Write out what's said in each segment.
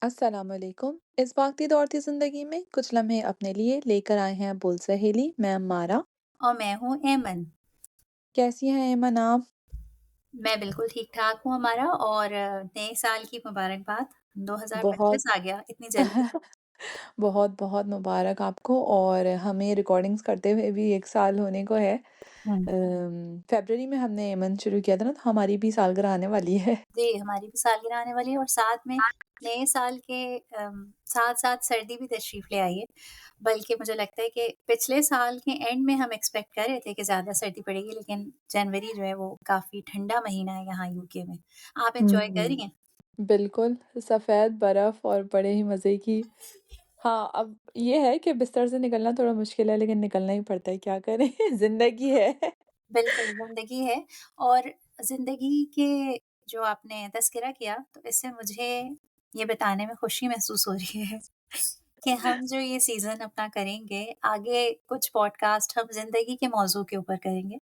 अस्सलाम वालेकुम। इस भागती दौड़ती ज़िंदगी में कुछ लम्हे अपने लिए लेकर आए हैं बोल सहेली, मैं अम्मारा। और मैं हूँ ऐमन। कैसी हैं ऐमन आप? मैं बिल्कुल ठीक-ठाक हूँ हमारा और नए साल की मुबारकबाद। बहुत 2025 आ गया इतनी जल्दी। बहुत-बहुत मुबारक आपको और हमें रिकॉर्डिंग्स करते हुए भी 1 साल होने को है। हुँ। फ़रवरी में हमने ऐमन शुरू किया था ना, तो हमारी भी सालगिरह आने वाली है। जी, हमारी भी सालगिरह आने वाली है और साथ में नए साल के साथ-साथ सर्दी भी तशरीफ़ ले आई है। बल्कि मुझे लगता है कि पिछले साल के एंड में हम एक्सपेक्ट कर रहे थे कि ज़्यादा सर्दी पड़ेगी, लेकिन जनवरी जो है वो काफ़ी ठंडा महीना है यहाँ यूके में। आप एन्जॉय कर रही हैं? हुँ। बिल्कुल, सफ़ेद बर्फ़ और बड़े ही मज़े की। हाँ, अब ये है कि बिस्तर से निकलना थोड़ा मुश्किल है, लेकिन निकलना ही पड़ता है, क्या करें? ज़िंदगी है। बिल्कुल, ज़िंदगी है और ज़िंदगी के जो आपने तज़किरा किया, तो इससे मुझे ये बताने में खुशी महसूस हो रही है कि हम जो ये सीज़न अपना करेंगे, आगे कुछ पॉडकास्ट हम ज़िंदगी के मौज़ू के ऊपर करेंगे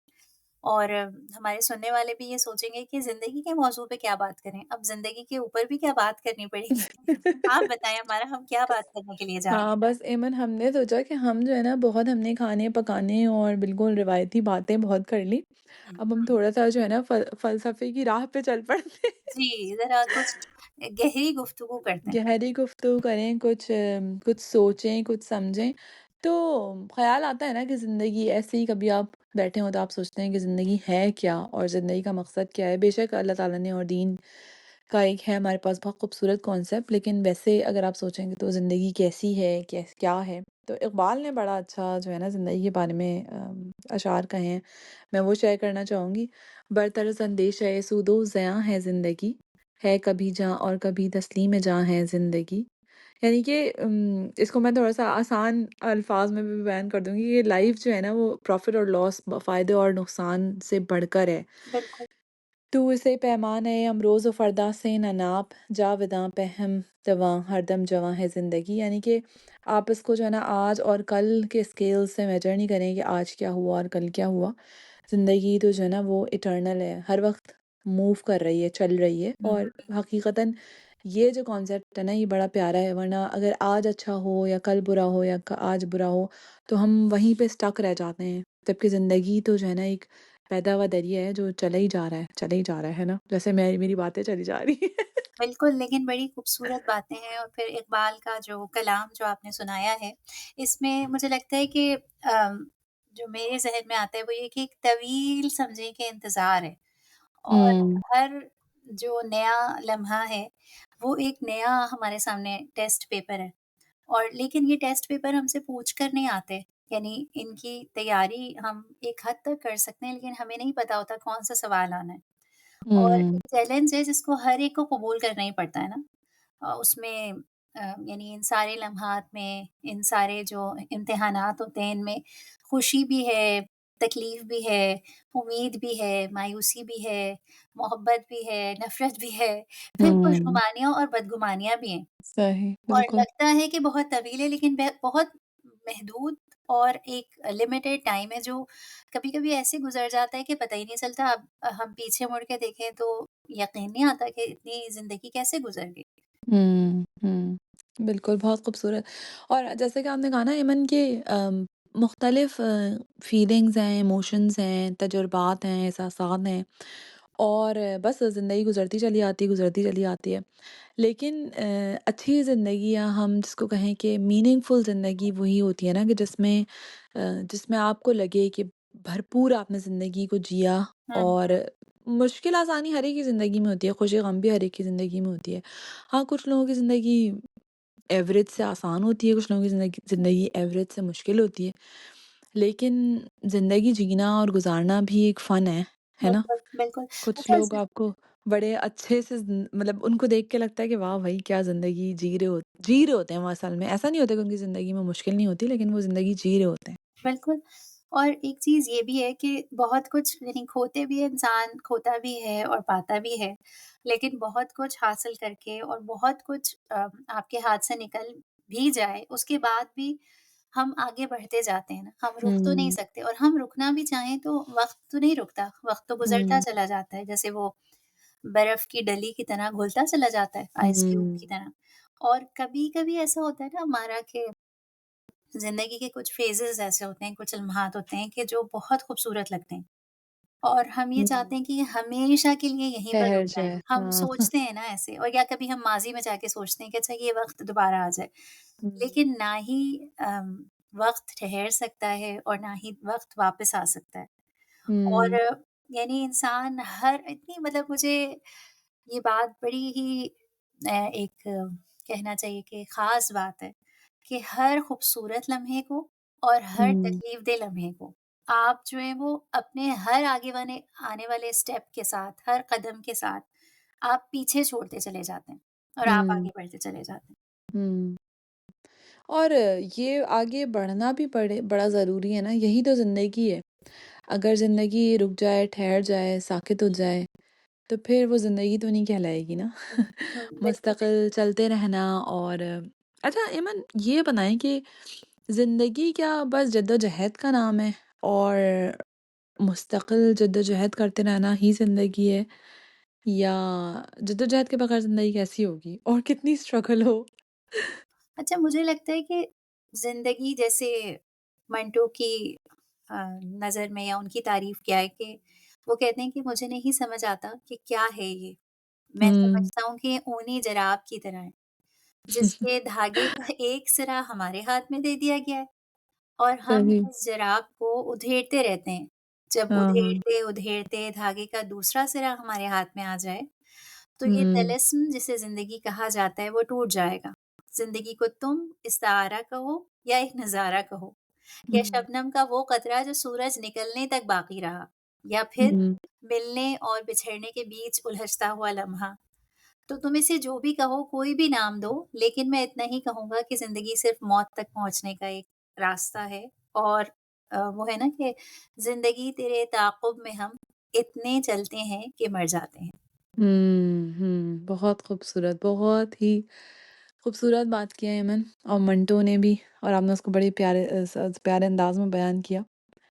और हमारे सुनने वाले भी ये सोचेंगे कि ज़िंदगी के मौज़ू पे क्या बात करें? अब ज़िंदगी के ऊपर भी क्या बात करनी पड़ेगी? आप बताएँ हमारा हम क्या बात करने के लिए जा रहे हाँ, हैं? बस ऐमन हमने सोचा कि हम जो है ना बहुत हमने खाने-पकाने और बिल्कुल रिवायती बातें बहुत कर ली। हुँ, अब हम थोड़ा-सा जो है ना फ़लसफ़े की राह पे चल पड़ते हैं। जी, ज़रा कुछ गहरी गुफ्तगू करते हैं। गहरी गुफ्तगू करें, कुछ सोचें, कुछ समझें। तो ख़्याल आता है ना कि ज़िंदगी ऐसे ही कभी आप बैठे हों तो आप सोचते हैं कि ज़िंदगी है क्या और ज़िंदगी का मकसद क्या है? बेशक अल्लाह ताला ने और दीन का एक है हमारे पास बहुत खूबसूरत कॉन्सेप्ट, लेकिन वैसे अगर आप सोचेंगे तो ज़िंदगी कैसी है, क्या है? तो इक़बाल ने बड़ा अच्छा जो है ना ज़िंदगी के बारे में अशआर कहे हैं। मैं वो शेयर करना चाहूँगी। बरतरस अंदेशा सूदो ज़ियाँ है ज़िंदगी, है कभी जहाँ और कभी तस्लीम जहाँ है ज़िंदगी। यानी कि इसको मैं थोड़ा-सा आसान अल्फ़ाज़ में भी बयान कर दूँगी कि लाइफ़ जो है ना वो प्रॉफ़िट और लॉस, फ़ायदे और नुकसान से बढ़कर है। बिल्कुल। तू इसे पैमाने अमरोज़ व फ़रदा से न नाप, जाविदाँ पे हम जवां हरदम जवां है ज़िंदगी। यानी कि आप इसको जो है ना आज और कल के स्केल से मेजर नहीं करें कि आज क्या हुआ और कल क्या हुआ। ज़िंदगी तो जो है ना वो इटर्नल है, हर वक़्त मूव कर रही है, चल रही है हुँ, और हकीकतन ये जो कॉन्सेप्ट है ना ये बड़ा प्यारा है, वरना अगर आज अच्छा हो या कल बुरा हो या आज बुरा हो, तो हम वहीं पे स्टक रह जाते हैं। जबकि ज़िंदगी तो जो है ना एक पैदा हुआ दरिया है जो चला ही जा रहा है, चला ही जा रहा है ना? जैसे मेरी बातें चली जा रही हैं। बिल्कुल, लेकिन बड़ी खूबसूरत बातें हैं और फिर इकबाल का जो कलाम जो आपने सुनाया है, इसमें मुझे लगता है कि जो मेरे ज़हन में आता है वो ये कि एक तवील समझें कि इंतज़ार है और हुँ, हर जो नया लम्हा है, वो एक नया हमारे सामने टेस्ट पेपर है और लेकिन ये टेस्ट पेपर हमसे पूछ कर नहीं आते, यानी इनकी तैयारी हम एक हद तक कर सकते हैं, लेकिन हमें नहीं पता होता कौन-सा सवाल आना है। और हुँ, एक चैलेंज है जिसको हर एक को कबूल करना ही पड़ता है ना। उसमें यानी इन सारे लम्हात में, इन सारे जो इम्तिहानात होते हैं इनमें खुशी भी है, तकलीफ़ भी है, उम्मीद भी है, मायूसी भी है, मोहब्बत भी है, नफ़रत भी है, फिर हुँ, खुशगुमानियाँ और बदगुमानियाँ भी हैं। सही, और बिल्कुल। लगता है कि बहुत तवील है लेकिन बहुत महदूद और एक लिमिटेड टाइम है जो कभी-कभी ऐसे गुज़र जाता है कि पता ही नहीं चलता। अब हम पीछे मुड़ के देखें तो यकीन नहीं आता कि इतनी ज़िंदगी कैसे गुज़र गई। हुँ, हुँ। बिल्कुल, बहुत खूबसूरत और जैसे कि आपने कहा ना इमन के मुख्तलिफ़ फीलिंग्स हैं, इमोशंस हैं, तजुर्बात हैं, एहसासात हैं और बस ज़िंदगी गुज़रती चली आती है। लेकिन अच्छी ज़िंदगी या हम जिसको कहें कि मीनिंगफुल ज़िंदगी वही होती है ना कि जिसमें आपको लगे कि भरपूर आपने ज़िंदगी को जिया हुँ, और मुश्किल आसानी हर एक की ज़िंदगी में होती है, खुशी-गम भी हर एक की ज़िंदगी में होती है। हाँ, कुछ लोगों की ज़िंदगी एवरेज से आसान होती है, कुछ लोगों की ज़िंदगी एवरेज से मुश्किल होती है। लेकिन ज़िंदगी जीना और गुज़ारना भी एक फ़न है ना? बिल्कुल, बिल्कुल। कुछ अच्छा लोग आपको बड़े अच्छे से मतलब उनको देख के लगता है कि वाह भाई क्या ज़िंदगी जी रहे होते हैं वो असल में। ऐसा नहीं होता कि उनकी ज़िंदगी में मुश्किल नहीं होती, लेकिन वो ज़िंदगी जी रहे होते हैं। बिल्कुल और एक चीज़ ये भी है कि बहुत कुछ यानी खोते भी है इंसान, खोता भी है और पाता भी है। लेकिन बहुत कुछ हासिल करके और बहुत कुछ आपके हाथ से निकल भी जाए, उसके बाद भी हम आगे बढ़ते जाते हैं ना, हम रुक तो नहीं हुँ, सकते और हम रुकना भी चाहें तो वक़्त तो नहीं रुकता, वक़्त तो गुज़रता हुँ, चला जाता है। जैसे वो बर्फ़ की डली की तरह घुलता चला जाता है, आइस क्यूब हुँ, की तरह। और कभी-कभी ऐसा होता है ना हमारा कि ज़िंदगी के कुछ फ़ेज़ेज़ ऐसे होते हैं, कुछ लम्हात होते हैं कि जो बहुत खूबसूरत लगते हैं और हम ये हुँ। चाहते हैं कि ये हमेशा के लिए यहीं पर रुक ठहर जाएँ। जाए, हम हाँ। सोचते हैं ना ऐसे, और या कभी हम माज़ी में जाके सोचते हैं कि अच्छा ये वक़्त दोबारा आ जाए। हुँ, लेकिन ना ही वक़्त ठहर सकता है और ना ही वक़्त वापस आ सकता है। और हुँ, यानी इंसान हर इतनी, मतलब मुझे ये बात बड़ी ही एक कहना चाहिए कि ख़ास बात है कि हर खूबसूरत लम्हे को और हर हुँ, तकलीफ़देह लम्हे को आप जो है वो अपने हर आने वाले स्टेप के साथ, हर कदम के साथ आप पीछे छोड़ते चले जाते हैं और आप हुँ, आगे बढ़ते चले जाते हैं। हुँ। और ये आगे बढ़ना भी बड़ा ज़रूरी है ना, यही तो ज़िंदगी है। अगर ज़िंदगी रुक जाए, ठहर जाए, साकित हो जाए, तो फिर वो ज़िंदगी तो नहीं कहलाएगी ना। बिल्कुल नहीं। मुस्तकिल चलते रहना और अच्छा इमन ये बताएँ कि ज़िंदगी क्या बस जद्दोजहद का नाम है और मुस्तकिल जद्दोजहद करते रहना ही ज़िंदगी है या जद्दोजहद के बगैर ज़िंदगी कैसी होगी और कितनी स्ट्रगल हो? अच्छा, मुझे लगता है कि ज़िंदगी जैसे मंटो की अ, नज़र में या उनकी तारीफ़ क्या है कि वो कहते हैं कि मुझे नहीं समझ आता कि क्या है ये? मैं हुँ, समझता हूँ कि ऊनी जराब की तरह है, जिसके धागे का एक सिरा हमारे हाथ में दे दिया गया है और हम सही। इस जराब को उधेड़ते रहते हैं। जब हाँ, हाँ। उधेड़ते-उधेड़ते धागे का दूसरा सिरा हमारे हाथ में आ जाए, तो ये हुँ, तिलिस्म जिसे ज़िंदगी कहा जाता है वो टूट जाएगा। ज़िंदगी को तुम इस्तारा कहो या एक नज़ारा कहो, या हुँ, शबनम का वो कतरा जो सूरज निकलने तक बाकी रहा, या फिर हुँ, मिलने और बिछड़ने के बीच उलझता हुआ लम्हा। तो तुम इसे जो भी कहो, कोई भी नाम दो, लेकिन मैं इतना ही कहूँगा कि ज़िंदगी सिर्फ़ मौत तक पहुँचने का एक रास्ता है। और वो है ना कि ज़िंदगी तेरे ताक़ुब में हम इतने चलते हैं कि मर जाते हैं। हुँ, हुँ। बहुत खूबसूरत, बहुत ही खूबसूरत बात किया है अमन और मंटो ने भी और आपने उसको बड़े प्यारे प्यारे अंदाज़ में बयान किया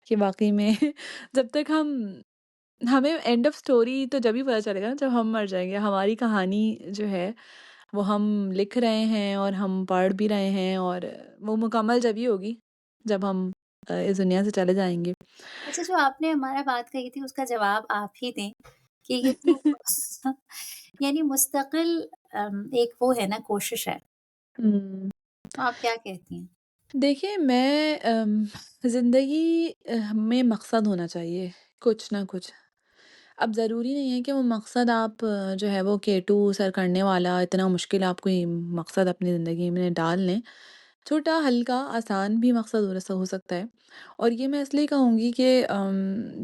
कि वाक़ई में जब तक हमें एंड ऑफ स्टोरी तो जब ही पता चलेगा ना जब हम मर जाएँगे। हमारी कहानी जो है वो हम लिख रहे हैं और हम पढ़ भी रहे हैं और वो मुकम्मल जब ही होगी जब हम इस दुनिया से चले जाएँगे। अच्छा, जो आपने हमारा बात कही थी उसका जवाब आप ही दें कि ये जो यानी मुस्तकिल एक वो है ना, कोशिश है। हुँ। तो आप क्या कहती हैं? देखिए मैं ज़िंदगी में मकसद होना चाहिए, कुछ ना कुछ। अब ज़रूरी नहीं है कि वो मकसद आप जो है वो K2 सर करने वाला इतना मुश्किल आप कोई मकसद अपनी ज़िंदगी में डाल लें। छोटा, हल्का, आसान भी मकसद हो सकता है। और ये मैं इसलिए कहूँगी कि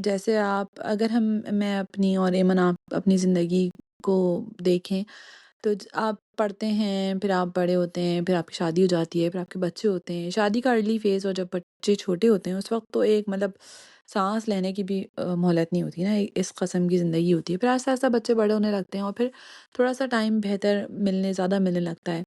जैसे आप अगर हम मैं अपनी और एमन आप अपनी ज़िंदगी को देखें तो आप पढ़ते हैं, फिर आप बड़े होते हैं, फिर आपकी शादी हो जाती है, फिर आपके बच्चे होते हैं। शादी का अर्ली फ़ेज़ और जब बच्चे छोटे होते हैं, उस वक़्त तो एक मतलब साँस लेने की भी मोहलत नहीं होती ना, इस कस्म की ज़िंदगी होती है। फिर आहिस्ता-आहिस्ता बच्चे बड़े होने लगते हैं और फिर थोड़ा-सा टाइम बेहतर मिलने ज़्यादा मिलने लगता है।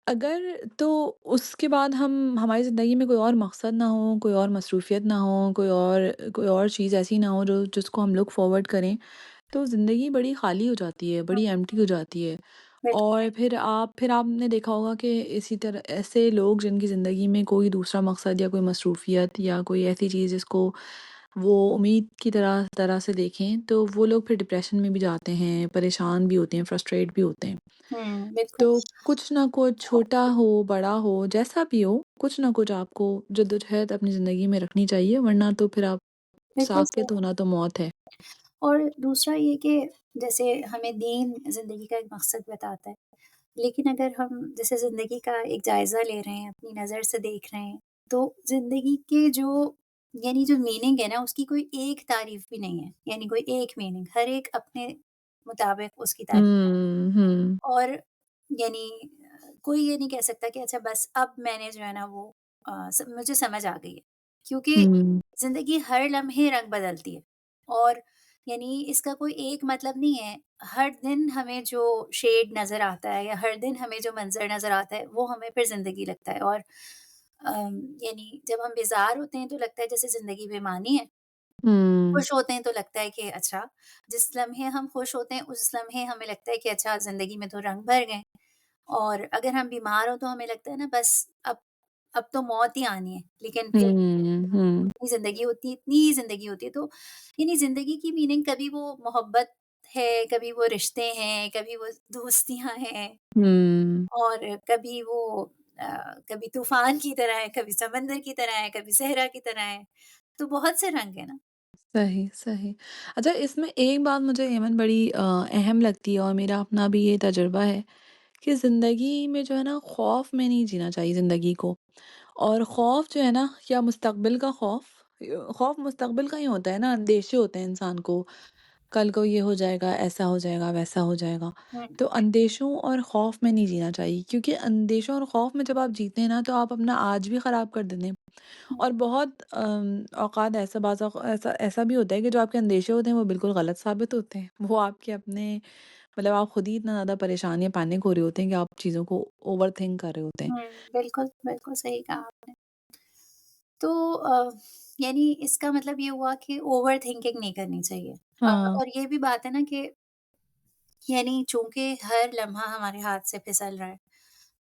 अगर तो उसके बाद हम हमारी ज़िंदगी में कोई और मकसद ना हो, कोई और मसरूफ़ियत ना हो, कोई और चीज़ ऐसी ना हो जो जिसको हम लुक फ़ॉरवर्ड करें, तो ज़िंदगी बड़ी खाली हो जाती है, हुँ, बड़ी एम्प्टी हो जाती है। बिल्कुल। और फिर आपने देखा होगा कि इसी तरह ऐसे लोग जिनकी ज़िंदगी में कोई दूसरा मकसद या कोई मसरूफ़ियत या कोई ऐसी चीज़ जिसको वो उम्मीद की तरह तरह से देखें, तो वो लोग फिर डिप्रेशन में भी जाते हैं, परेशान भी होते हैं, फ्रस्ट्रेट भी होते हैं। हुँ, बिल्कुल। तो कुछ ना कुछ छोटा हो, बड़ा हो, जैसा भी हो, कुछ ना कुछ आपको जद्दोजहद अपनी ज़िंदगी में रखनी चाहिए, वरना तो फिर आप बिल्कुल सही। साक़ित होना तो मौत है। और दूसरा ये कि जैसे हमें दीन ज़िंदगी का एक मकसद बताता है, लेकिन अगर हम जैसे ज़िंदगी का एक जायज़ा ले रहे हैं, अपनी नज़र से देख रहे हैं, तो ज़िंदगी के जो यानी जो मीनिंग है ना, उसकी कोई एक तारीफ़ भी नहीं है, यानी कोई एक मीनिंग, हर एक अपने मुताबिक उसकी तारीफ़ है। हुँ, हुँ, और यानी कोई ये नहीं कह सकता कि अच्छा बस अब मैंने जो है ना वो मुझे समझ आ गई है। क्योंकि हुँ, ज़िंदगी हर लम्हे रंग बदलती है और यानी इसका कोई एक मतलब नहीं है। हर दिन हमें जो शेड नज़र आता है या हर दिन हमें जो मंज़र नज़र आता है, वो हमें फिर ज़िंदगी लगता है। और यानी जब हम बेज़ार होते हैं तो लगता है जैसे ज़िंदगी बेमानी है। हुँ, खुश होते हैं तो लगता है कि अच्छा, जिस लम्हे हम खुश होते हैं उस लम्हे हमें लगता है कि अच्छा ज़िंदगी में तो रंग भर गए। और अगर हम बीमार हों तो हमें लगता है ना बस अब तो मौत ही आनी है, लेकिन फिर हुँ, हुँ, इतनी ज़िंदगी होती है, इतनी ही ज़िंदगी होती है, तो यानी ज़िंदगी की मीनिंग कभी वो मोहब्बत है, कभी वो रिश्ते हैं, कभी वो दोस्तियाँ हैं हुँ। और कभी वो कभी तूफ़ान की तरह है, कभी समंदर की तरह है, कभी सहरा की तरह है, तो बहुत से रंग हैं ना। सही, सही। अच्छा, इसमें एक बात मुझे इवन बड़ी अहम लगती है और मेरा अपना भी ये तजुर्बा है कि ज़िंदगी में जो है ना, खौफ़ में नहीं जीना चाहिए ज़िंदगी को। और खौफ़ जो है ना, या मुस्तक़बिल का खौफ़ मुस्तक़बिल का ही होता है ना, अंदेशे होते हैं इंसान को, कल को ये हो जाएगा, ऐसा हो जाएगा, वैसा हो जाएगा। हुँ, तो अंदेशों और खौफ़ में नहीं जीना चाहिए, क्योंकि अंदेशों और खौफ़ में जब आप जीते हैं ना, तो आप अपना आज भी ख़राब कर देते हैं। हुँ, और बहुत औक़ात ऐसा ऐसा ऐसा भी होता है कि जो आपके अंदेशे होते हैं वो बिल्कुल गलत साबित होते हैं। वो आपके अपने, मतलब आप खुद ही इतना ज़्यादा परेशान या पैनिक हो रहे होते हैं कि आप चीज़ों को ओवरथिंक कर रहे होते हैं। हुँ, बिल्कुल, बिल्कुल सही कहा आपने। तो यानी इसका मतलब ये हुआ कि ओवरथिंकिंग नहीं करनी चाहिए। हाँ। और ये भी बात है ना कि यानी चूँकि हर लम्हा हमारे हाथ से फिसल रहा है,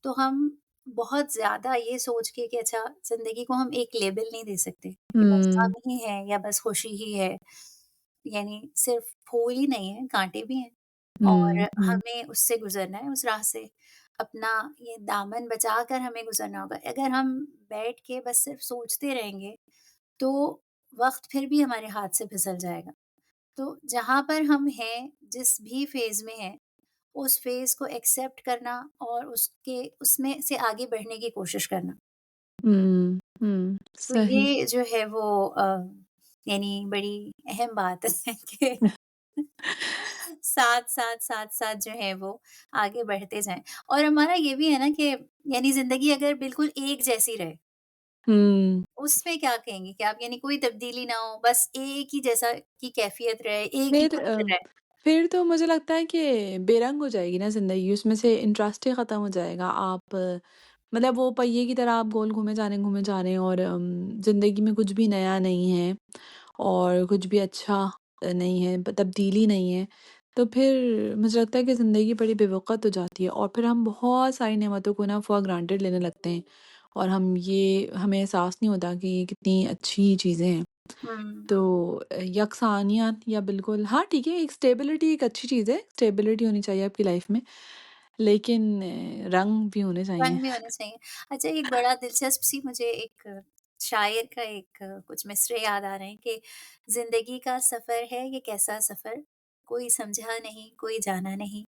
तो हम बहुत ज़्यादा ये सोच के कि अच्छा ज़िंदगी को हम एक लेबल नहीं दे सकते कि बस हुँ, गम ही है या बस खुशी ही है। यानी सिर्फ़ फूल ही नहीं है, काँटे भी हैं और हुँ, हुँ, हमें उससे गुज़रना है, उस राह से। अपना ये दामन बचाकर हमें गुज़रना होगा। अगर हम बैठ के बस सिर्फ़ सोचते रहेंगे, तो वक़्त फिर भी हमारे हाथ से फिसल जाएगा। तो जहाँ पर हम हैं, जिस भी फ़ेज़ में हैं, उस फ़ेज़ को एक्सेप्ट करना और उसके उसमें से आगे बढ़ने की कोशिश करना। हुँ, हुँ, तो सही। ये जो है वो यानी बड़ी अहम बात है कि साथ-साथ, साथ-साथ जो है वो आगे बढ़ते जाएँ। और हमारा ये भी है ना कि यानी ज़िंदगी अगर बिल्कुल एक जैसी रहे, हुँ। उसमें क्या कहेंगे कि आप यानी कोई तब्दीली ना हो, बस एक ही जैसा की कैफ़ियत रहे, एक ही फिर मंज़िल रहे? फिर तो मुझे लगता है कि बेरंग हो जाएगी ना ज़िंदगी, उसमें से इंटरेस्ट ही ख़त्म हो जाएगा। आप मतलब वो पहिए की तरह आप गोल घूमे जा रहे हैं और ज़िंदगी में कुछ भी नया नहीं है और कुछ भी अच्छा नहीं है, तब्दीली नहीं है। तो फिर मुझे लगता है कि ज़िंदगी बड़ी बेवक़्त हो जाती है और फिर हम बहुत सारी नेमतों को ना फ़ॉर ग्रांटेड लेने लगते हैं और हमें एहसास नहीं होता कि ये कितनी अच्छी चीज़ें हैं। हुँ, तो यकसानियत या बिल्कुल हाँ, ठीक है, एक स्टेबिलिटी एक अच्छी चीज़ है, स्टेबिलिटी होनी चाहिए आपकी लाइफ़ में, लेकिन रंग भी होने चाहिए। रंग भी होने चाहिए। अच्छा एक बड़ा दिलचस्प सी मुझे एक शायर का एक कुछ मिसरे याद आ रहे हैं कि ज़िंदगी का सफ़र है ये कैसा सफ़र, कोई समझा नहीं, कोई जाना नहीं।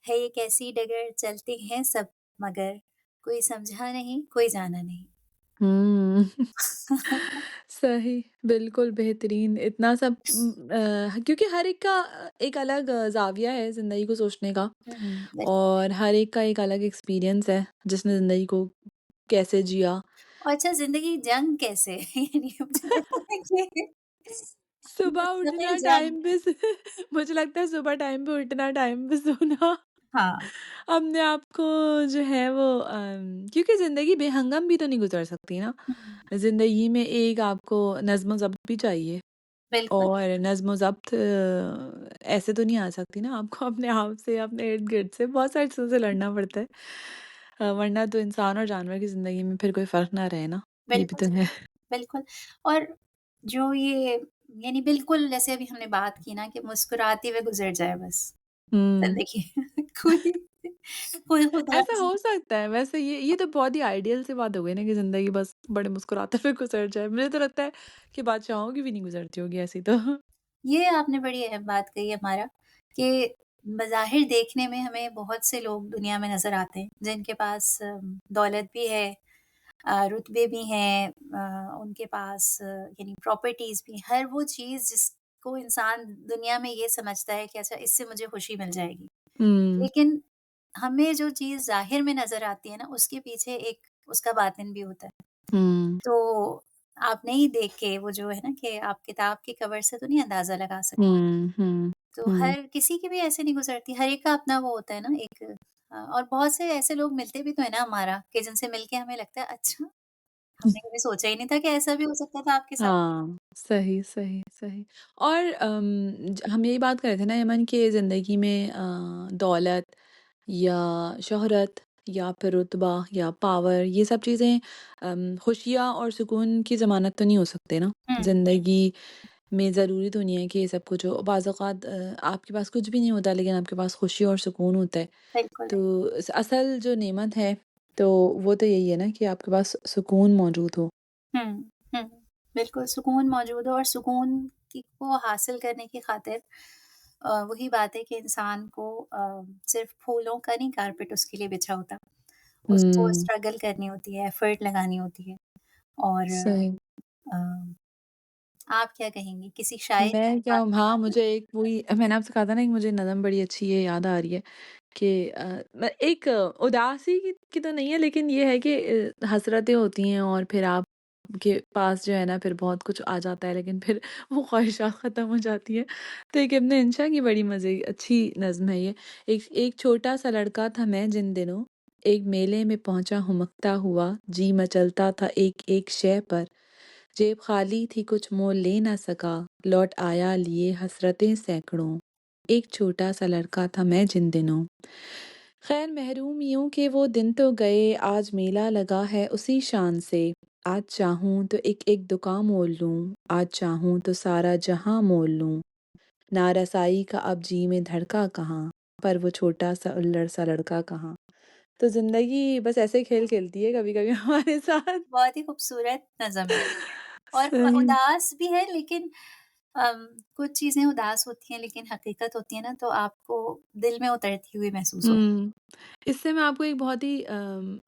है ये कैसी डगर चलते हैं सब मगर, कोई समझा नहीं, कोई जाना नहीं। हुँ। सही, बिल्कुल बेहतरीन इतना सब क्योंकि हर एक का एक अलग ज़ाविया है ज़िंदगी को सोचने का हुँ, बिल्कुल। और हर एक का एक अलग एक्सपीरियंस है, जिसने ज़िंदगी को कैसे जिया। और अच्छा ज़िंदगी जंग कैसे है? यानी मुझे लगता है कि सुबह मुस्तकिल उठना जंग टाइम पे मुझे लगता है सुबह टाइम पे उठना, टाइम पे सोना, हाँ, अपने आप को जो है वो क्योंकि ज़िंदगी बेहंगम भी तो नहीं गुज़र सकती ना। हुँ, ज़िंदगी में एक आपको नज़्म-ओ-ज़ब्त भी चाहिए बिल्कुल, और नज़्म-ओ-ज़ब्त ऐसे तो नहीं आ सकती ना, आपको अपने आप से, अपने इर्द-गिर्द से बहुत सारी चीज़ों से लड़ना पड़ता है। वरना तो इंसान और जानवर की ज़िंदगी में फिर कोई फ़र्क ना रहे ना, ये भी बिल्कुल तो सही, है। बिल्कुल। और जो ये यानी बिल्कुल जैसे अभी हमने बात की ना कि मुस्कुराते हुए गुज़र जाए बस हुँ। ज़िंदगी कोई कोई खुदा ऐसा हो सकता है वैसे ये तो बहुत ही आइडियल सी बात हो गई ना कि ज़िंदगी बस बड़े मुस्कुराते हुए गुज़र जाए। मुझे तो लगता है कि बादशाहों की भी नहीं गुज़रती होगी ऐसी तो। ये आपने बड़ी अहम बात कही है हमारा कि बज़ाहिर देखने में हमें बहुत से लोग दुनिया में नज़र आते हैं, जिनके पास दौलत भी है, रुतबे भी हैं, उनके पास यानी प्रॉपर्टीज़ भी, हर वो चीज़ जिसको इंसान दुनिया में ये समझता है कि अच्छा इससे मुझे खुशी मिल जाएगी। हुँ, लेकिन हमें जो चीज़ ज़ाहिर में नज़र आती है ना, उसके पीछे एक उसका बातिन भी होता है। हुँ, तो आप नहीं देख के वो जो है ना कि आप किताब की कवर से तो नहीं अंदाज़ा लगा सकते। हुँ, हुँ, तो हुँ। हर किसी की भी ऐसे नहीं गुज़रती, हर एक का अपना वो होता है ना एक और बहुत से ऐसे लोग मिलते भी तो है ना हमारा कि जिनसे मिलके हमें लगता है अच्छा, हमने कभी सोचा ही नहीं था कि ऐसा भी हो सकता था आपके साथ। हाँ, सही, सही, सही। और हम यही बात कर रहे थे ना यमन कि ज़िंदगी में दौलत या शोहरत या फिर रुतबा या पावर, ये सब चीज़ें खुशियाँ और सुकून की ज़मानत तो नहीं हो सकते ना। हुँ, ज़िंदगी में ज़रूरी तो नहीं है कि ये सब कुछ हो। बाज़ औक़ात आपके पास कुछ भी नहीं होता लेकिन आपके पास खुशी और सुकून होता है। बिल्कुल। तो असल जो नेमत है तो वो तो यही है ना कि आपके पास सुकून मौजूद हो। हुँ, हुँ। बिल्कुल, सुकून मौजूद हो और सुकून को हासिल करने की खातिर वही बात है कि इंसान को सिर्फ़ फूलों का नहीं कारपेट उसके लिए बिछा होता। उसको हुँ, स्ट्रगल करनी होती है, एफ़र्ट लगानी होती है और सही। अ, आप क्या कहेंगी? किसी शायर की मैं क्या बात हाँ, बताना? मुझे एक वही मैंने आपसे कहा था ना, एक मुझे नज़म बड़ी अच्छी ये याद आ रही है कि मैं एक उदासी की तो नहीं है लेकिन ये है कि हसरतें होती हैं और फिर आपके पास जो है ना फिर बहुत कुछ आ जाता है लेकिन फिर वो ख्वाहिशात ख़त्म हो जाती हैं। तो एक इब्न इंशा की बड़ी मज़े अच्छी नज़्म है ये। एक एक छोटा-सा लड़का था मैं जिन दिनों, एक मेले में पहुँचा हुमकता हुआ, जी मचलता था एक-एक शय पर। जेब खाली थी कुछ मोल ले ना सका, लौट आया लिए हसरतें सैकड़ों। एक छोटा सा लड़का था मैं जिन दिनों। खैर महरूम यूं कि वो दिन तो गए, आज मेला लगा है उसी शान से। आज चाहूं तो एक एक दुकान मोल लूं, आज चाहूं तो सारा जहां मोल लूं। ना रसाई का अब जी में धड़का कहाँ, पर वो छोटा सा उल्लड़ सा लड़का कहाँ। तो जिंदगी बस ऐसे खेल खेलती है कभी कभी हमारे साथ। बहुत ही खूबसूरत नज़म है और सही। उदास भी है लेकिन कुछ चीज़ें उदास होती हैं लेकिन हकीकत होती है ना तो आपको दिल में उतरती हुई महसूस होती हुँ। इससे मैं आपको एक बहुत ही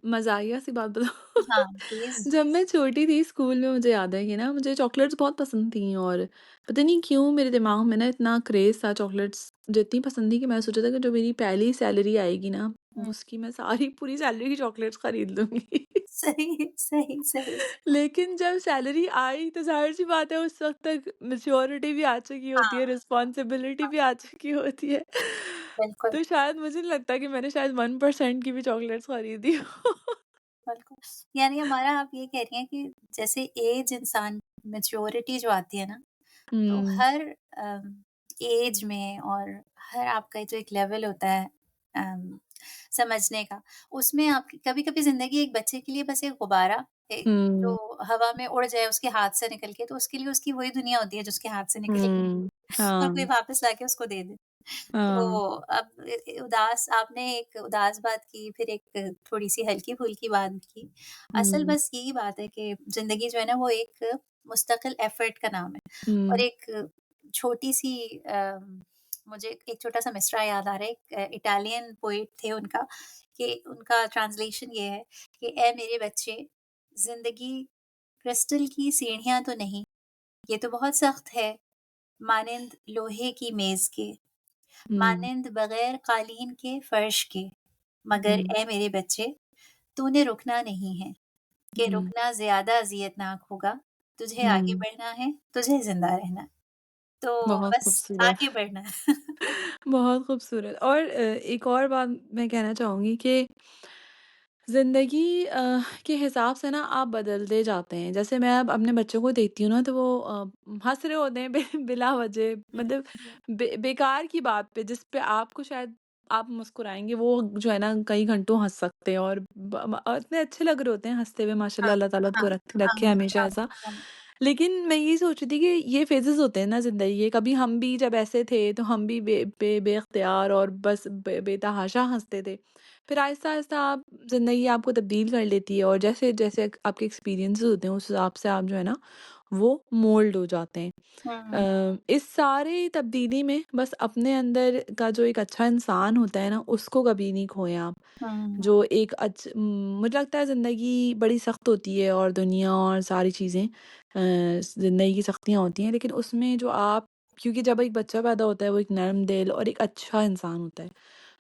मज़ाहिया सी बात बताऊँ। है। हाँ, प्लीज़। जब मैं छोटी थी स्कूल में मुझे याद है कि ना मुझे चॉकलेट्स बहुत पसंद थी और पता नहीं क्यों मेरे दिमाग में ना इतना क्रेज़ था चॉकलेट्स जो इतनी पसंद थी कि मैं सोचा था कि जो मेरी पहली सैलरी आएगी ना हुँ, उसकी मैं सारी पूरी सैलरी की चॉकलेट्स खरीद लूँगी। सही, सही, सही। लेकिन जब सैलरी आई तो ज़ाहिर-सी बात है उस वक़्त तक मैच्योरिटी भी आ चुकी होती है, हाँ, रिस्पॉन्सिबिलिटी हाँ, भी आ चुकी होती है। बिल्कुल, तो शायद मुझे नहीं लगता कि मैंने शायद 1% की भी चॉकलेट्स खरीदी हो। बिल्कुल। यानी हमारा आप ये कह रही हैं कि जैसे एज इंसान मैच्योरिटी जो आती है ना, तो हुँ, हर एज में और हर आपका जो एक लेवल होता है अम, समझने का, उसमें आपकी कभी-कभी ज़िंदगी एक बच्चे के लिए बस एक गुब्बारा जो हुँ, हवा में उड़ जाए उसके हाथ से निकल के, तो उसके लिए उसकी वही दुनिया होती है जो उसके हाथ से निकलेगी हुँ। और कोई हाँ, वापस लाके उसको दे दे। हाँ। तो अब उदास आपने एक उदास बात की, फिर एक थोड़ी-सी हल्की-फुल्की बात की। असल हुँ, बस यही बात है कि ज़िंदगी जो है ना वो एक मुस्तकिल एफ़र्ट का नाम है और हुँ, एक छोटी-सी मुझे एक छोटा-सा मिसरा याद आ रहा है, एक इटालियन पोएट थे उनका कि उनका ट्रांसलेशन ये है कि ऐ मेरे बच्चे, ज़िंदगी क्रिस्टल की सीढ़ियाँ तो नहीं, ये तो बहुत सख्त है, मानिंद लोहे की मेज़ के। हुँ, मानिंद बगैर कालीन के फर्श के, मगर हुँ, ए मेरे बच्चे तूने रुकना नहीं है, कि हुँ, रुकना ज़्यादा अज़ियतनाक होगा, तुझे आगे हुँ। बढ़ना है, तुझे ज़िंदा रहना है। तो बहुत बस खूबसूरत। आगे बढ़ना है। बहुत खूबसूरत और एक और बात मैं कहना चाहूँगी कि ज़िंदगी के हिसाब से ना आप बदलते जाते हैं। जैसे मैं अब अपने बच्चों को देखती हूँ ना तो वो हँस रहे होते हैं बिला वजह हुँ, मतलब हुँ, बेकार की बात पे जिस पे आपको शायद आप मुस्कुराएँगे वो जो है ना कई घंटों हँस सकते हैं और इतने अच्छे लग रहे होते हैं हँसते हुए हाँ, माशाल्लाह अल्लाह ताला हाँ, उनको रखे आमीन, हमेशा आमीन, ऐसा। आमीन। लेकिन मैं ये सोच रही थी कि ये फ़ेज़ेज़ होते हैं ना ज़िंदगी के, कभी हम भी जब ऐसे थे तो हम भी बेइख्तियार और बस बेतहाशा हँसते थे। फिर आहिस्ता-आहिस्ता आप ज़िंदगी आपको तब्दील कर लेती है और जैसे-जैसे आपके एक्सपीरियंसेस होते हैं उस हिसाब से आप जो है ना वो मोल्ड हो जाते हैं। हुँ, इस सारी तब्दीली में बस अपने अंदर का जो एक अच्छा इंसान होता है ना उसको कभी नहीं खोएँ आप। हुँ, जो एक मुझे लगता है ज़िंदगी बड़ी सख्त होती है और दुनिया और सारी चीज़ें ज़िंदगी की सख्तियाँ होती हैं लेकिन उसमें जो आप क्योंकि जब एक बच्चा पैदा होता है वो एक नर्म दिल और एक अच्छा इंसान होता है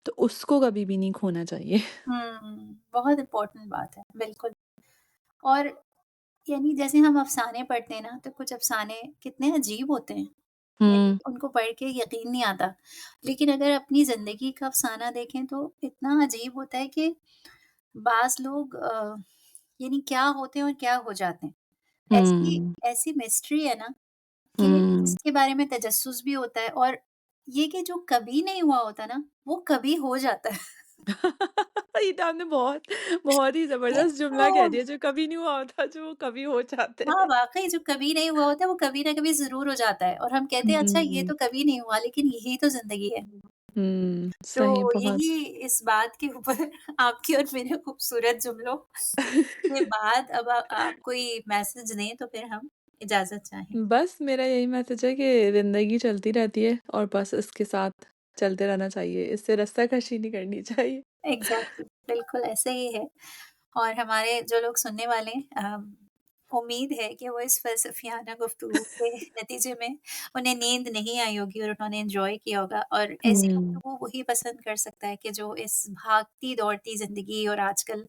तो उसको कभी भी नहीं खोना चाहिए। हुँ, बहुत इम्पोर्टेंट बात है, बिल्कुल। और यानी जैसे हम अफ़साने पढ़ते हैं ना, तो कुछ अफ़साने कितने अजीब होते हैं, यानी हुँ, उनको पढ़ के यकीन नहीं आता। लेकिन अगर अपनी ज़िंदगी का अफ़साना देखें तो इतना अजीब होता है कि बाज़ लोग यानी क्या होते हैं और क्या हो जाते हैं। ऐसी हुँ, ऐसी मिस्ट्री है ना कि हुँ, जिसके बारे में तजस्सुस भी होता है और ये कि जो कभी नहीं हुआ होता ना, वो कभी हो जाता है। ये तो आपने बहुत बहुत ही ज़बरदस्त जुमला कह तो दिया, जो कभी नहीं हुआ होता, जो वो कभी हो जाते हाँ, हैं। वाक़ई जो कभी नहीं हुआ होता है, वो कभी ना कभी ज़रूर हो जाता है और हम कहते हैं अच्छा ये हुँ, तो कभी नहीं हुआ, लेकिन यही तो ज़िंदगी है। हुँ, तो सही बहुत। यही इस बात के ऊपर आपके और मेरे खूबसूरत जुमलों के बाद अब आप कोई मैसेज दें तो फिर हम इजाज़त चाहें। बस मेरा यही मैसेज है कि ज़िंदगी चलती रहती है और बस इसके साथ चलते रहना चाहिए, इससे रस्साकशी नहीं करनी चाहिए। एग्ज़ैक्टली, बिल्कुल ऐसे ही है और हमारे जो लोग सुनने वाले हैं उम्मीद है कि वो इस फ़लसफ़ियाना गुफ्तगू के नतीजे में उन्हें नींद नहीं आई होगी और उन्होंने एन्जॉय किया होगा और ऐसी हुँ, गुफ्तगू वही पसंद कर सकता है कि जो इस भागती-दौड़ती ज़िंदगी और आजकल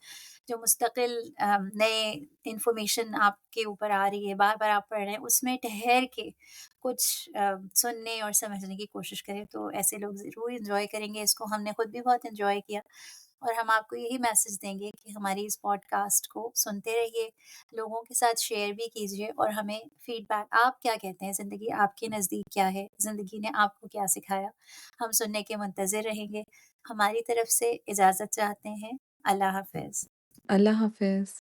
जो मुस्तकिल नए इन्फॉर्मेशन आपके ऊपर आ रही है, बार-बार आप पढ़ रहे हैं, उसमें ठहर के कुछ सुनने और समझने की कोशिश करें, तो ऐसे लोग ज़रूर एन्जॉय करेंगे इसको। हमने खुद भी बहुत एन्जॉय किया और हम आपको यही मैसेज देंगे कि हमारी इस पॉडकास्ट को सुनते रहिए, लोगों के साथ शेयर भी कीजिए और हमें फीडबैक आप क्या कहते हैं, ज़िंदगी आपके नज़दीक क्या है? ज़िंदगी ने आपको क्या सिखाया? हम सुनने के मुंतज़िर रहेंगे। हमारी तरफ से इजाज़त चाहते हैं। अल्लाह हाफ़िज़। अल्लाह हाफ़िज़।